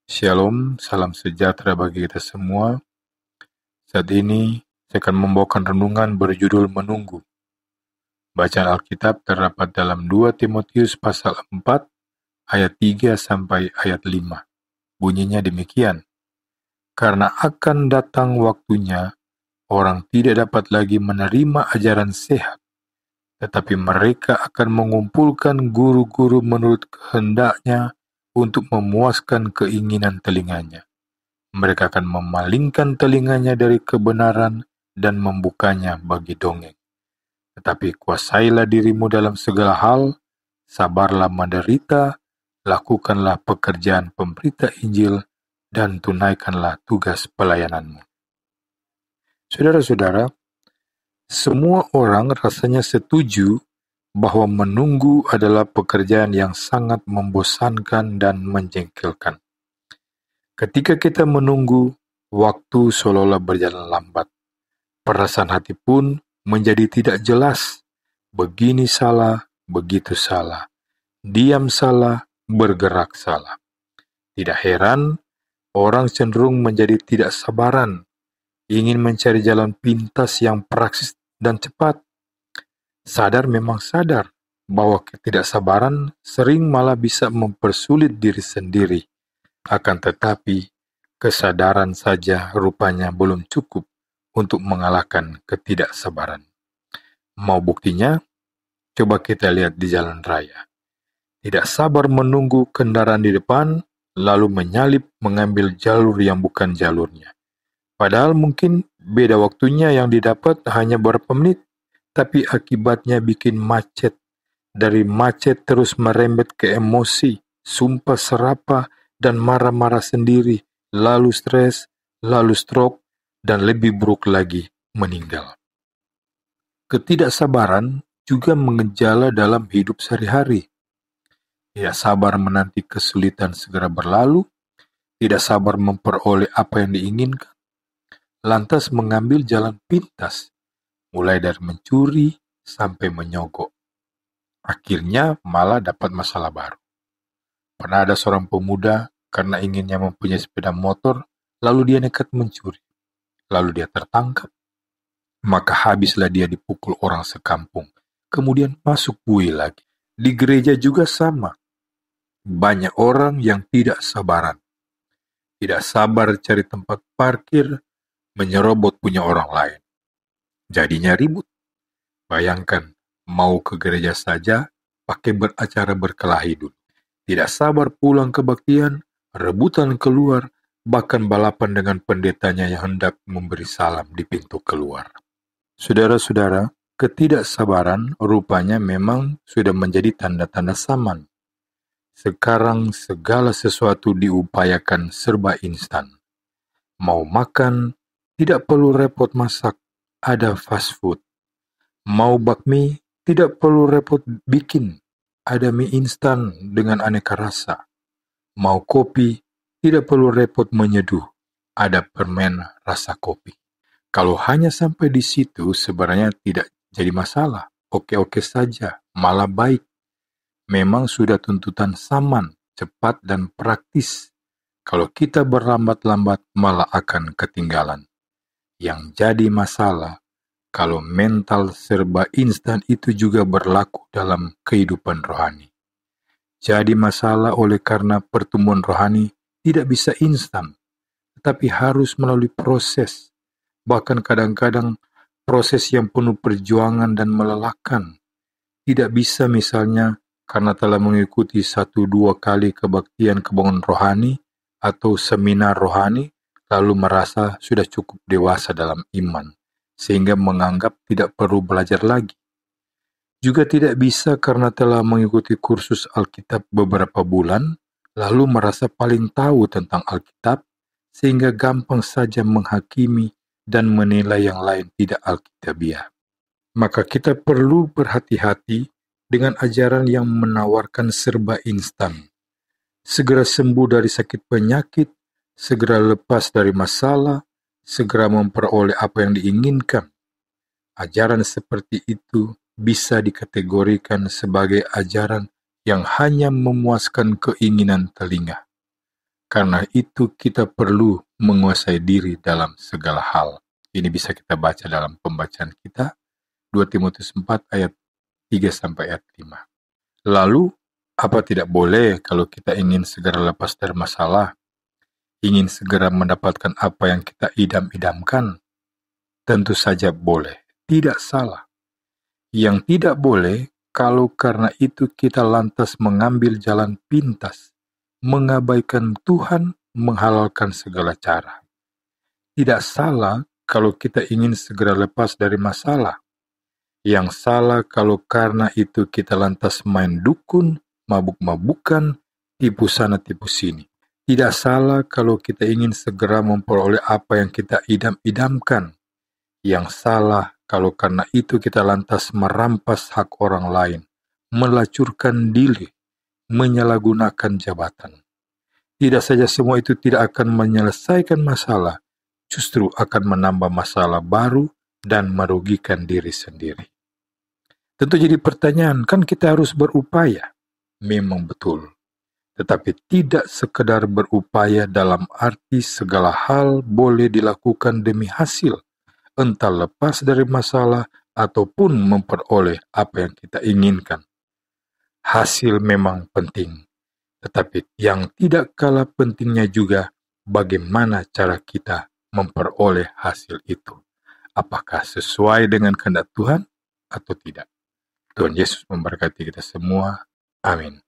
Shalom, salam sejahtera bagi kita semua. Saat ini saya akan membawakan renungan berjudul Menunggu. Bacaan Alkitab terdapat dalam 2 Timotius pasal 4 ayat 3 sampai ayat 5. Bunyinya demikian. Karena akan datang waktunya, orang tidak dapat lagi menerima ajaran sehat, tetapi mereka akan mengumpulkan guru-guru menurut kehendaknya untuk memuaskan keinginan telinganya. Mereka akan memalingkan telinganya dari kebenaran dan membukanya bagi dongeng. Tetapi kuasailah dirimu dalam segala hal, sabarlah menderita, lakukanlah pekerjaan pemberita Injil, dan tunaikanlah tugas pelayananmu. Saudara-saudara, semua orang rasanya setuju bahwa menunggu adalah pekerjaan yang sangat membosankan dan menjengkelkan. Ketika kita menunggu, waktu seolah-olah berjalan lambat. Perasaan hati pun menjadi tidak jelas. Begini salah, begitu salah. Diam salah, bergerak salah. Tidak heran, orang cenderung menjadi tidak sabaran, ingin mencari jalan pintas yang praktis dan cepat. Sadar memang sadar bahwa ketidaksabaran sering malah bisa mempersulit diri sendiri. Akan tetapi, kesadaran saja rupanya belum cukup untuk mengalahkan ketidaksabaran. Mau buktinya? Coba kita lihat di jalan raya. Tidak sabar menunggu kendaraan di depan, lalu menyalip mengambil jalur yang bukan jalurnya. Padahal mungkin beda waktunya yang didapat hanya beberapa menit, tapi akibatnya bikin macet. Dari macet terus merembet ke emosi, sumpah serapah, dan marah-marah sendiri, lalu stres, lalu stroke, dan lebih buruk lagi, meninggal. Ketidaksabaran juga mengejala dalam hidup sehari-hari. Tidak sabar menanti kesulitan segera berlalu, tidak sabar memperoleh apa yang diinginkan, lantas mengambil jalan pintas, mulai dari mencuri sampai menyogok. Akhirnya malah dapat masalah baru. Pernah ada seorang pemuda, karena inginnya mempunyai sepeda motor, lalu dia nekat mencuri. Lalu dia tertangkap. Maka habislah dia dipukul orang sekampung. Kemudian masuk bui lagi. Di gereja juga sama. Banyak orang yang tidak sabaran. Tidak sabar cari tempat parkir, menyerobot punya orang lain. Jadinya ribut. Bayangkan, mau ke gereja saja, pakai beracara berkelahi dulu. Tidak sabar pulang kebaktian, rebutan keluar, bahkan balapan dengan pendetanya yang hendak memberi salam di pintu keluar. Saudara-saudara, ketidaksabaran rupanya memang sudah menjadi tanda-tanda zaman. Sekarang segala sesuatu diupayakan serba instan. Mau makan, tidak perlu repot masak, ada fast food. Mau bakmi, tidak perlu repot bikin, ada mie instan dengan aneka rasa. Mau kopi, tidak perlu repot menyeduh, ada permen rasa kopi. Kalau hanya sampai di situ sebenarnya tidak jadi masalah, oke-oke saja, malah baik. Memang sudah tuntutan zaman, cepat dan praktis. Kalau kita berlambat-lambat malah akan ketinggalan. Yang jadi masalah, kalau mental serba instan itu juga berlaku dalam kehidupan rohani. Jadi masalah oleh karena pertumbuhan rohani tidak bisa instan, tetapi harus melalui proses. Bahkan kadang-kadang proses yang penuh perjuangan dan melelahkan. Tidak bisa misalnya karena telah mengikuti 1-2 kali kebaktian kebangunan rohani atau seminar rohani, lalu merasa sudah cukup dewasa dalam iman, sehingga menganggap tidak perlu belajar lagi. Juga tidak bisa karena telah mengikuti kursus Alkitab beberapa bulan, lalu merasa paling tahu tentang Alkitab, sehingga gampang saja menghakimi dan menilai yang lain tidak Alkitabiah. Maka kita perlu berhati-hati dengan ajaran yang menawarkan serba instan. Segera sembuh dari sakit penyakit, segera lepas dari masalah, segera memperoleh apa yang diinginkan. Ajaran seperti itu bisa dikategorikan sebagai ajaran yang hanya memuaskan keinginan telinga. Karena itu kita perlu menguasai diri dalam segala hal. Ini bisa kita baca dalam pembacaan kita, 2 Timotius 4 ayat 3 sampai ayat 5. Lalu, apa tidak boleh kalau kita ingin segera lepas dari masalah, ingin segera mendapatkan apa yang kita idam-idamkan? Tentu saja boleh, tidak salah. Yang tidak boleh kalau karena itu kita lantas mengambil jalan pintas, mengabaikan Tuhan, menghalalkan segala cara. Tidak salah kalau kita ingin segera lepas dari masalah. Yang salah kalau karena itu kita lantas main dukun, mabuk-mabukan, tipu sana tipu sini. Tidak salah kalau kita ingin segera memperoleh apa yang kita idam-idamkan. Yang salah kalau karena itu kita lantas merampas hak orang lain, melacurkan diri, menyalahgunakan jabatan. Tidak saja semua itu tidak akan menyelesaikan masalah, justru akan menambah masalah baru dan merugikan diri sendiri. Tentu jadi pertanyaan, kan kita harus berupaya? Memang betul. Tetapi tidak sekedar berupaya dalam arti segala hal boleh dilakukan demi hasil, entah lepas dari masalah ataupun memperoleh apa yang kita inginkan. Hasil memang penting, tetapi yang tidak kalah pentingnya juga bagaimana cara kita memperoleh hasil itu. Apakah sesuai dengan kehendak Tuhan atau tidak? Tuhan Yesus memberkati kita semua. Amin.